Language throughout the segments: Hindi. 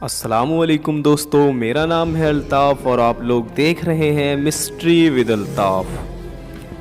अस्सलामुअलैकुम दोस्तों, मेरा नाम है अल्ताफ़ और आप लोग देख रहे हैं मिस्ट्री विद अल्ताफ़।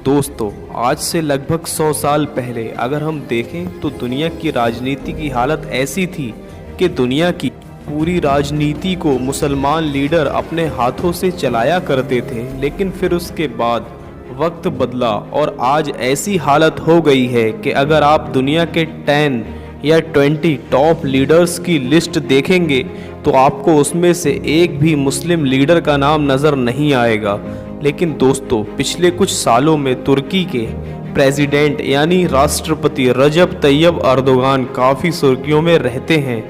दोस्तों, आज से लगभग 100 साल पहले अगर हम देखें तो दुनिया की राजनीति की हालत ऐसी थी कि दुनिया की पूरी राजनीति को मुसलमान लीडर अपने हाथों से चलाया करते थे। लेकिन फिर उसके बाद वक्त बदला और आज ऐसी हालत हो गई है कि अगर आप दुनिया के 10 या 20 टॉप लीडर्स की लिस्ट देखेंगे तो आपको उसमें से एक भी मुस्लिम लीडर का नाम नज़र नहीं आएगा। लेकिन दोस्तों, पिछले कुछ सालों में तुर्की के प्रेसिडेंट यानी राष्ट्रपति रजब तैयब अर्दोगान काफ़ी सुर्खियों में रहते हैं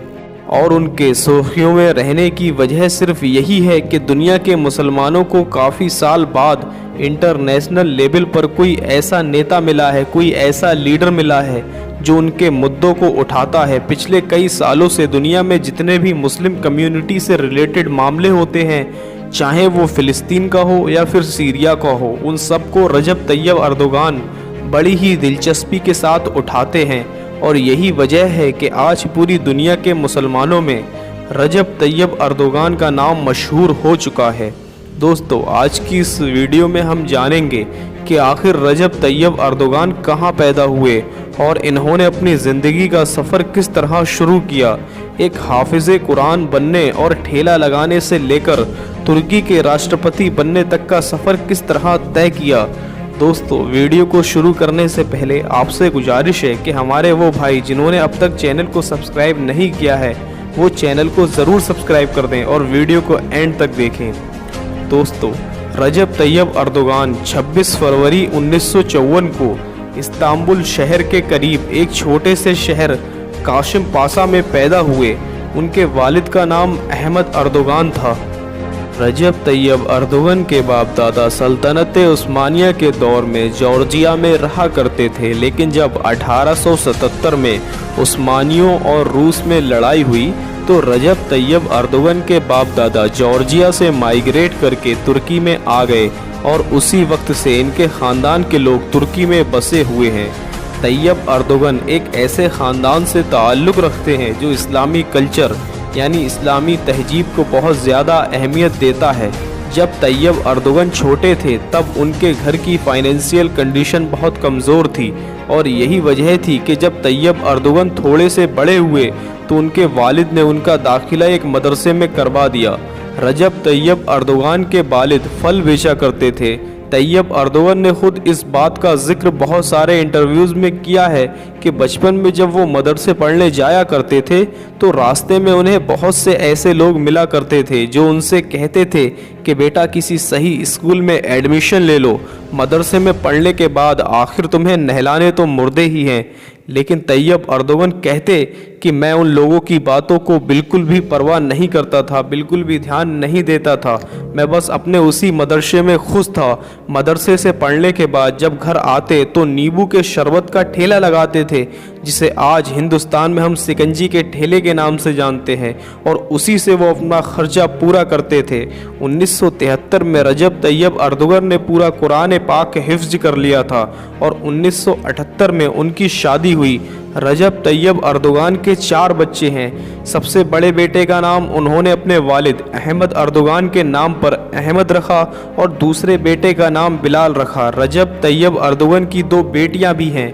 और उनके सुर्खियों में रहने की वजह सिर्फ यही है कि दुनिया के मुसलमानों को काफ़ी साल बाद इंटरनेशनल लेवल पर कोई ऐसा नेता मिला है, कोई ऐसा लीडर मिला है जो उनके मुद्दों को उठाता है। पिछले कई सालों से दुनिया में जितने भी मुस्लिम कम्युनिटी से रिलेटेड मामले होते हैं, चाहे वो फ़िलिस्तीन का हो या फिर सीरिया का हो, उन सबको रजब तैयब अर्दोगान बड़ी ही दिलचस्पी के साथ उठाते हैं। और यही वजह है कि आज पूरी दुनिया के मुसलमानों में रजब तैयब अर्दोगान का नाम मशहूर हो चुका है। दोस्तों, आज की इस वीडियो में हम जानेंगे कि आखिर रजब तैयब अर्दोगान कहाँ पैदा हुए और इन्होंने अपनी ज़िंदगी का सफ़र किस तरह शुरू किया। एक हाफिज़े कुरान बनने और ठेला लगाने से लेकर तुर्की के राष्ट्रपति बनने तक का सफ़र किस तरह तय किया। दोस्तों, वीडियो को शुरू करने से पहले आपसे गुजारिश है कि हमारे वो भाई जिन्होंने अब तक चैनल को सब्सक्राइब नहीं किया है वो चैनल को ज़रूर सब्सक्राइब कर दें और वीडियो को एंड तक देखें। दोस्तों, रजब तैयब अर्दोगान 26 फरवरी 1954 को इस्तांबुल शहर के करीब एक छोटे से शहर काशिम पासा में पैदा हुए। उनके वालिद का नाम अहमद अर्दोगान था। रजब तैयब अर्दोगान के बाप दादा सल्तनत उस्मानिया के दौर में जॉर्जिया में रहा करते थे। लेकिन जब 1877 में उस्मानियों और रूस में लड़ाई हुई तो रजब तैयब अर्दोगान के बाप दादा जॉर्जिया से माइग्रेट करके तुर्की में आ गए और उसी वक्त से इनके ख़ानदान के लोग तुर्की में बसे हुए हैं। तैयब अर्दोगान एक ऐसे ख़ानदान से ताल्लुक़ रखते हैं जो इस्लामी कल्चर यानी इस्लामी तहजीब को बहुत ज़्यादा अहमियत देता है। जब तैयब अर्दोगान छोटे थे तब उनके घर की फाइनेंशियल कंडीशन बहुत कमज़ोर थी और यही वजह थी कि जब तैयब अर्दोगान थोड़े से बड़े हुए तो उनके वालिद ने उनका दाखिला एक मदरसे में करवा दिया। रजब तैयब अर्दोगान के वालिद फल बेचा करते थे। तैयब अर्दोगान ने खुद इस बात का जिक्र बहुत सारे इंटरव्यूज़ में किया है कि बचपन में जब वो मदरसे पढ़ने जाया करते थे तो रास्ते में उन्हें बहुत से ऐसे लोग मिला करते थे जो उनसे कहते थे कि बेटा किसी सही स्कूल में एडमिशन ले लो, मदरसे में पढ़ने के बाद आखिर तुम्हें नहलाने तो मुर्दे ही हैं। लेकिन तैयब अर्दोगान कहते कि मैं उन लोगों की बातों को बिल्कुल भी परवाह नहीं करता था, बिल्कुल भी ध्यान नहीं देता था। मैं बस अपने उसी मदरसे में खुश था। मदरसे से पढ़ने के बाद जब घर आते तो नींबू के शरबत का ठेला लगाते थे, जिसे आज हिंदुस्तान में हम सिकंजी के ठेले के नाम से जानते हैं, और उसी से वो अपना खर्चा पूरा करते थे। 1973 में रजब तैयब अर्दोगान ने पूरा कुरान पाक हिफ्ज कर लिया था और 1978 में उनकी शादी हुई। रजब तैयब अर्दोगान के 4 बच्चे हैं। सबसे बड़े बेटे का नाम उन्होंने अपने वालिद अहमद अर्दोगान के नाम पर अहमद रखा और दूसरे बेटे का नाम बिलाल रखा। रजब तैयब अर्दोगान की 2 बेटियां भी हैं।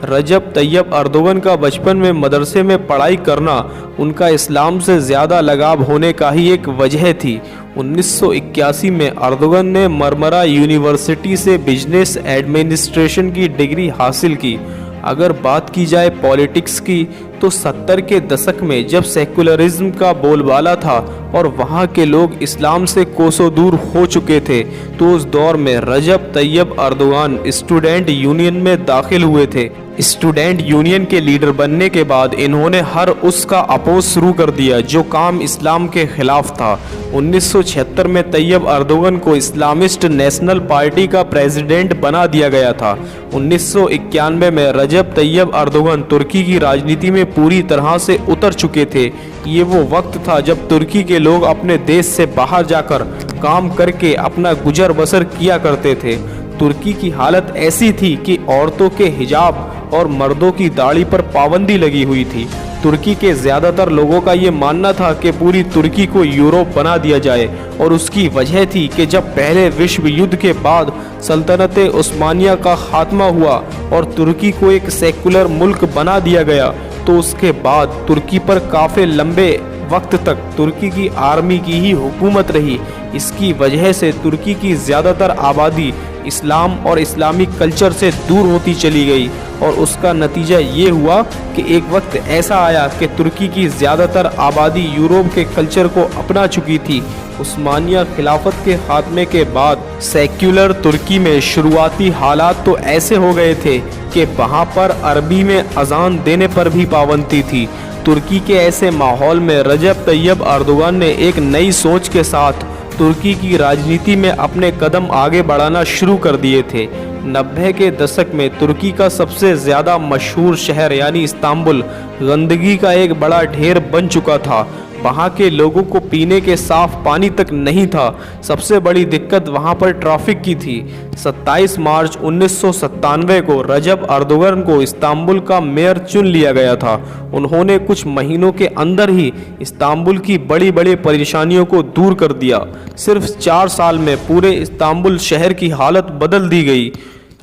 रजब तैयब अर्दोगान का बचपन में मदरसे में पढ़ाई करना उनका इस्लाम से ज़्यादा लगाव होने का ही एक वजह थी। 1981 में अर्दोगान ने मरमरा यूनिवर्सिटी से बिजनेस एडमिनिस्ट्रेशन की डिग्री हासिल की। अगर बात की जाए पॉलिटिक्स की तो 70 के दशक में जब सेकुलरिज्म का बोलबाला था और वहाँ के लोग इस्लाम से कोसों दूर हो चुके थे, तो उस दौर में रजब तैयब अर्दोगान स्टूडेंट यूनियन में दाखिल हुए थे। स्टूडेंट यूनियन के लीडर बनने के बाद इन्होंने हर उसका अपोज शुरू कर दिया जो काम इस्लाम के खिलाफ था। 1976 में तैयब अर्दोगान को इस्लामिस्ट नेशनल पार्टी का प्रेसिडेंट बना दिया गया था। 1991 में रजब तैयब अर्दोगान तुर्की की राजनीति में पूरी तरह से उतर चुके थे। ये वो वक्त था जब तुर्की के लोग अपने देश से बाहर जाकर काम करके अपना गुजर बसर किया करते थे। तुर्की की हालत ऐसी थी कि औरतों के हिजाब और मर्दों की दाढ़ी पर पाबंदी लगी हुई थी। तुर्की के ज़्यादातर लोगों का ये मानना था कि पूरी तुर्की को यूरोप बना दिया जाए, और उसकी वजह थी कि जब पहले विश्व युद्ध के बाद सल्तनत उस्मानिया का खात्मा हुआ और तुर्की को एक सेकुलर मुल्क बना दिया गया, तो उसके बाद तुर्की पर काफ़ी लंबे वक्त तक तुर्की की आर्मी की ही हुकूमत रही। इसकी वजह से तुर्की की ज़्यादातर आबादी इस्लाम और इस्लामिक कल्चर से दूर होती चली गई, और उसका नतीजा ये हुआ कि एक वक्त ऐसा आया कि तुर्की की ज़्यादातर आबादी यूरोप के कल्चर को अपना चुकी थी। उस्मानिया खिलाफत के खात्मे के बाद सेक्युलर तुर्की में शुरुआती हालात तो ऐसे हो गए थे कि वहाँ पर अरबी में अजान देने पर भी पाबंदी थी। तुर्की के ऐसे माहौल में रजब तैयब अर्दोगान ने एक नई सोच के साथ तुर्की की राजनीति में अपने कदम आगे बढ़ाना शुरू कर दिए थे। 90 के दशक में तुर्की का सबसे ज़्यादा मशहूर शहर यानी इस्तांबुल गंदगी का एक बड़ा ढेर बन चुका था। वहाँ के लोगों को पीने के साफ पानी तक नहीं था। सबसे बड़ी दिक्कत वहाँ पर ट्रैफिक की थी। 27 मार्च 1997 को रजब अर्दोगन को इस्तांबुल का मेयर चुन लिया गया था। उन्होंने कुछ महीनों के अंदर ही इस्तांबुल की बड़ी बड़ी परेशानियों को दूर कर दिया। सिर्फ 4 साल में पूरे इस्तांबुल शहर की हालत बदल दी गई।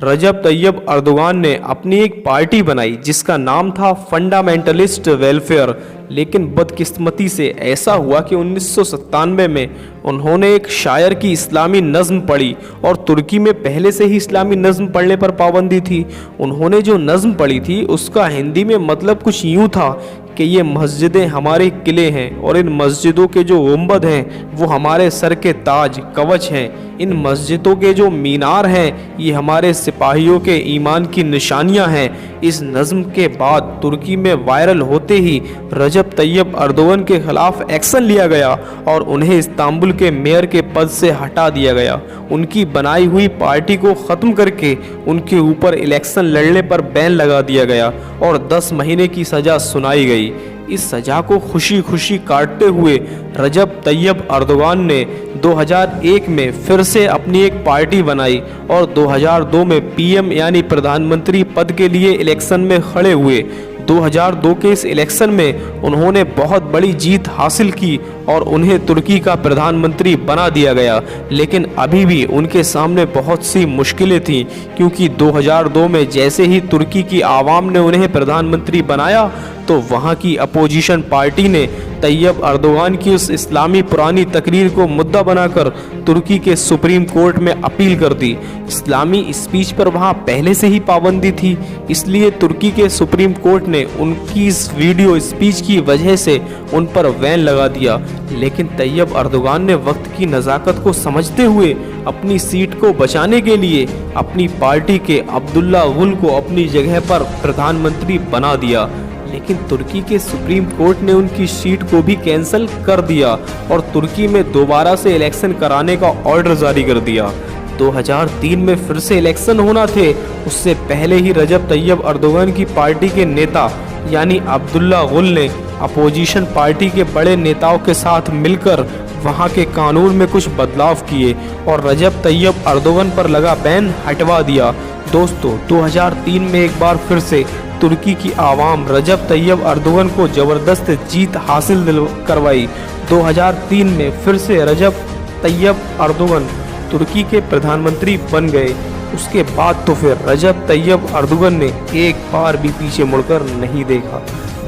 रजब तैयब अर्दोगान ने अपनी एक पार्टी बनाई जिसका नाम था फंडामेंटलिस्ट वेलफेयर, लेकिन बदकिस्मती से ऐसा हुआ कि 1997 में उन्होंने एक शायर की इस्लामी नज़्म पढ़ी, और तुर्की में पहले से ही इस्लामी नज़्म पढ़ने पर पाबंदी थी। उन्होंने जो नज़्म पढ़ी थी उसका हिंदी में मतलब कुछ यूँ था कि ये मस्जिदें हमारे किले हैं, और इन मस्जिदों के जो गुंबद हैं वो हमारे सर के ताज कवच हैं। इन मस्जिदों के जो मीनार हैं ये हमारे सिपाहियों के ईमान की निशानियां हैं। इस नज़्म के बाद तुर्की में वायरल होते ही रजब तैयब अर्दोगन के खिलाफ एक्शन लिया गया और उन्हें इस्तांबुल के मेयर के पद से हटा दिया गया। उनकी बनाई हुई पार्टी को ख़त्म करके उनके ऊपर इलेक्शन लड़ने पर बैन लगा दिया गया और 10 महीने की सज़ा सुनाई गई। इस सज़ा को खुशी खुशी काटते हुए रजब तैयब अर्दोगान ने 2001 में फिर से अपनी एक पार्टी बनाई और 2002 में पीएम यानी प्रधानमंत्री पद के लिए इलेक्शन में खड़े हुए। 2002 के इस इलेक्शन में उन्होंने बहुत बड़ी जीत हासिल की और उन्हें तुर्की का प्रधानमंत्री बना दिया गया, लेकिन अभी भी उनके सामने बहुत सी मुश्किलें थीं, क्योंकि 2002 में जैसे ही तुर्की की आवाम ने उन्हें प्रधानमंत्री बनाया तो वहाँ की अपोजिशन पार्टी ने तैयब अर्दोगान की उस इस्लामी पुरानी तकरीर को मुद्दा बनाकर तुर्की के सुप्रीम कोर्ट में अपील कर दी। इस्लामी स्पीच पर वहाँ पहले से ही पाबंदी थी, इसलिए तुर्की के सुप्रीम कोर्ट ने उनकी इस वीडियो स्पीच की वजह से उन पर बैन लगा दिया। लेकिन तैयब अर्दोगान ने वक्त की नज़ाकत को समझते हुए अपनी सीट को बचाने के लिए अपनी पार्टी के अब्दुल्ला गुल को अपनी जगह पर प्रधानमंत्री बना दिया, लेकिन तुर्की के सुप्रीम कोर्ट ने उनकी सीट को भी कैंसिल कर दिया और तुर्की में दोबारा से इलेक्शन कराने का ऑर्डर जारी कर दिया। 2003 में फिर से इलेक्शन होना थे, उससे पहले ही रजब तैयब अर्दोगान की पार्टी के नेता यानी अब्दुल्ला गुल ने अपोजिशन पार्टी के बड़े नेताओं के साथ मिलकर वहां के कानून में कुछ बदलाव किए और रजब तैयब अर्दोगान पर लगा बैन हटवा दिया। दोस्तों, 2003 में एक बार फिर से तुर्की की आवाम रजब तैयब अर्दोगान को ज़बरदस्त जीत हासिल करवाई। 2003 में फिर से रजब तैयब अर्दोगान तुर्की के प्रधानमंत्री बन गए। उसके बाद तो फिर रजब तैयब अर्दोगान ने एक बार भी पीछे मुड़कर नहीं देखा।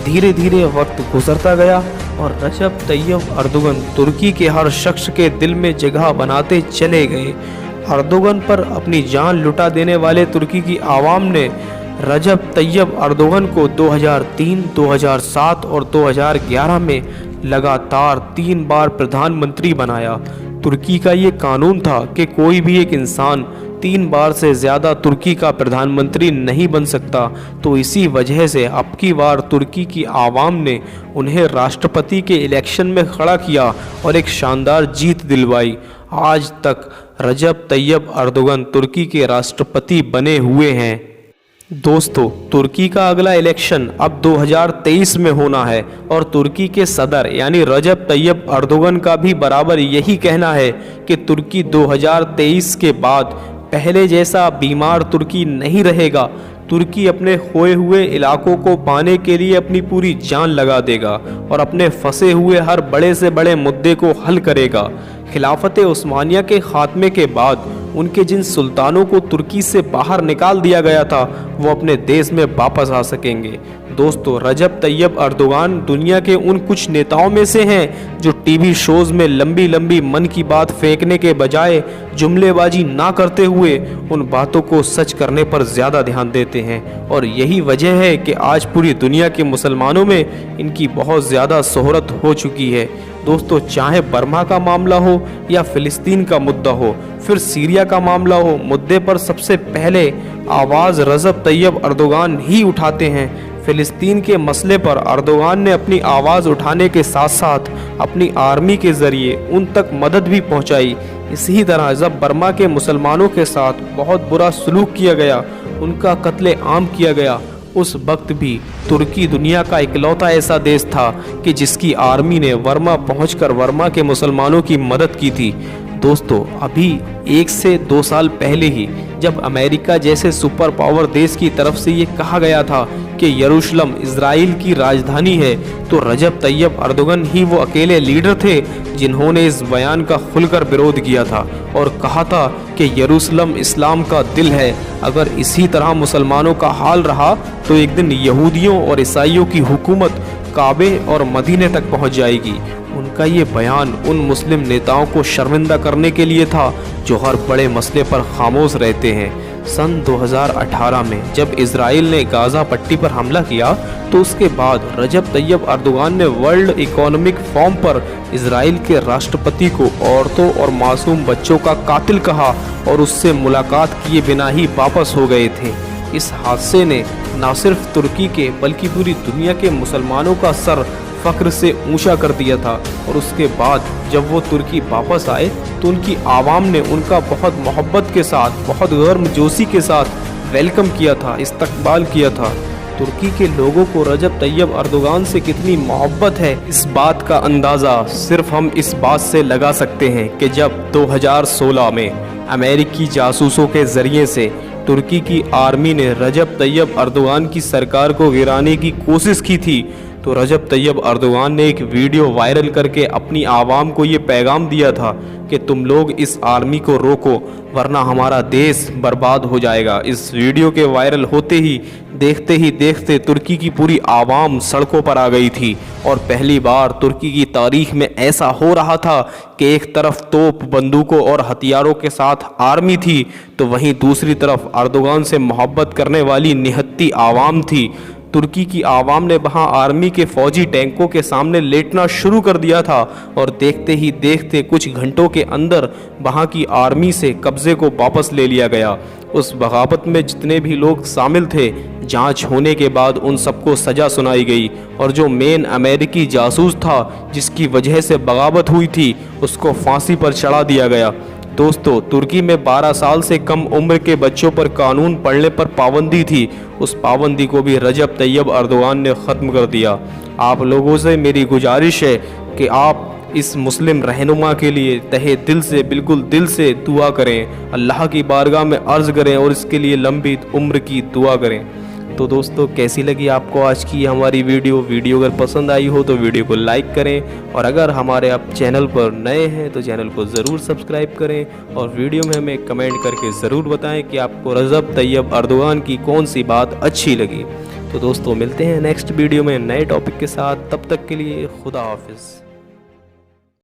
धीरे धीरे वक्त गुजरता गया और रजब तैयब अर्दोगान तुर्की के हर शख्स के दिल में जगह बनाते चले गए। अर्दोगान पर अपनी जान लुटा देने वाले तुर्की की आवाम ने रजब तैयब अर्दोगान को 2003, 2007 और 2011 में लगातार 3 बार प्रधानमंत्री बनाया। तुर्की का ये कानून था कि कोई भी एक इंसान 3 बार से ज़्यादा तुर्की का प्रधानमंत्री नहीं बन सकता, तो इसी वजह से अब की बार तुर्की की आवाम ने उन्हें राष्ट्रपति के इलेक्शन में खड़ा किया और एक शानदार जीत दिलवाई। आज तक रजब तैयब अर्दोगान तुर्की के राष्ट्रपति बने हुए हैं। दोस्तों, तुर्की का अगला इलेक्शन अब 2023 में होना है और तुर्की के सदर यानी रजब तैयब अर्दोगान का भी बराबर यही कहना है कि तुर्की 2023 के बाद पहले जैसा बीमार तुर्की नहीं रहेगा, तुर्की अपने खोए हुए इलाकों को पाने के लिए अपनी पूरी जान लगा देगा और अपने फंसे हुए हर बड़े से बड़े मुद्दे को हल करेगा। खिलाफत उस्मानिया के खात्मे के बाद उनके जिन सुल्तानों को तुर्की से बाहर निकाल दिया गया था वो अपने देश में वापस आ सकेंगे। दोस्तों, रजब तैयब अर्दोगान दुनिया के उन कुछ नेताओं में से हैं जो टीवी शोज में लंबी लंबी मन की बात फेंकने के बजाय जुमलेबाजी ना करते हुए उन बातों को सच करने पर ज़्यादा ध्यान देते हैं। और यही वजह है कि आज पूरी दुनिया के मुसलमानों में इनकी बहुत ज़्यादा शोहरत हो चुकी है। दोस्तों, चाहे बर्मा का मामला हो या फ़िलिस्तीन का मुद्दा हो, फिर सीरिया का मामला हो, मुद्दे पर सबसे पहले आवाज़ रजब तैयब अर्दोगान ही उठाते हैं। फ़िलिस्तीन के मसले पर अर्दोगान ने अपनी आवाज़ उठाने के साथ साथ अपनी आर्मी के ज़रिए उन तक मदद भी पहुंचाई। इसी तरह जब बर्मा के मुसलमानों के साथ बहुत बुरा सलूक किया गया, उनका कत्ले आम किया गया, उस वक्त भी तुर्की दुनिया का इकलौता ऐसा देश था कि जिसकी आर्मी ने वर्मा पहुंचकर वर्मा के मुसलमानों की मदद की थी। दोस्तों, अभी 1 से 2 साल पहले ही जब अमेरिका जैसे सुपर पावर देश की तरफ से ये कहा गया था कि यरूशलेम इजराइल की राजधानी है, तो रजब तैयब अर्दोगन ही वो अकेले लीडर थे जिन्होंने इस बयान का खुलकर विरोध किया था और कहा था कि यरूशलेम इस्लाम का दिल है। अगर इसी तरह मुसलमानों का हाल रहा तो एक दिन यहूदियों और ईसाइयों की हुकूमत काबे और मदीने तक पहुंच जाएगी। उनका ये बयान उन मुस्लिम नेताओं को शर्मिंदा करने के लिए था जो हर बड़े मसले पर खामोश रहते हैं। सन 2018 में जब इजराइल ने गाज़ा पट्टी पर हमला किया तो उसके बाद रजब तैयब अर्दोगान ने वर्ल्ड इकोनॉमिक फोरम पर इजराइल के राष्ट्रपति को औरतों और मासूम बच्चों का कातिल कहा और उससे मुलाकात किए बिना ही वापस हो गए थे। इस हादसे ने न सिर्फ तुर्की के बल्कि पूरी दुनिया के मुसलमानों का सर फ़ख्र से ऊंचा कर दिया था। और उसके बाद जब वो तुर्की वापस आए तो उनकी आवाम ने उनका बहुत मोहब्बत के साथ, बहुत गर्मजोशी के साथ वेलकम किया था, इस्तकबाल किया था। तुर्की के लोगों को रजब तैयब अर्दोगान से कितनी मोहब्बत है, इस बात का अंदाज़ा सिर्फ हम इस बात से लगा सकते हैं कि जब 2016 में अमेरिकी जासूसों के ज़रिए से तुर्की की आर्मी ने रजब तैयब अर्दोगान की सरकार को गिराने की कोशिश की थी, तो रजब तैयब अर्दोगान ने एक वीडियो वायरल करके अपनी आवाम को ये पैगाम दिया था कि तुम लोग इस आर्मी को रोको वरना हमारा देश बर्बाद हो जाएगा। इस वीडियो के वायरल होते ही देखते तुर्की की पूरी आवाम सड़कों पर आ गई थी और पहली बार तुर्की की तारीख में ऐसा हो रहा था कि एक तरफ तोप, बंदूकों और हथियारों के साथ आर्मी थी तो वहीं दूसरी तरफ अर्दोगान से मोहब्बत करने वाली निहत्ती आवाम थी। तुर्की की आवाम ने वहां आर्मी के फौजी टैंकों के सामने लेटना शुरू कर दिया था और देखते ही देखते कुछ घंटों के अंदर वहां की आर्मी से कब्जे को वापस ले लिया गया। उस बगावत में जितने भी लोग शामिल थे, जांच होने के बाद उन सबको सज़ा सुनाई गई और जो मेन अमेरिकी जासूस था जिसकी वजह से बगावत हुई थी उसको फांसी पर चढ़ा दिया गया। दोस्तों, तुर्की में 12 साल से कम उम्र के बच्चों पर कानून पढ़ने पर पाबंदी थी, उस पाबंदी को भी रजब तैयब अर्दोगान ने ख़त्म कर दिया। आप लोगों से मेरी गुजारिश है कि आप इस मुस्लिम रहनुमा के लिए तहे दिल से, बिल्कुल दिल से दुआ करें, अल्लाह की बारगाह में अर्ज़ करें और इसके लिए लंबी उम्र की दुआ करें। तो दोस्तों, कैसी लगी आपको आज की हमारी वीडियो अगर पसंद आई हो तो वीडियो को लाइक करें और अगर हमारे आप चैनल पर नए हैं तो चैनल को ज़रूर सब्सक्राइब करें और वीडियो में हमें कमेंट करके ज़रूर बताएं कि आपको रजब तैयब अर्दोगान की कौन सी बात अच्छी लगी। तो दोस्तों, मिलते हैं नेक्स्ट वीडियो में नए टॉपिक के साथ, तब तक के लिए खुदा हाफिज़।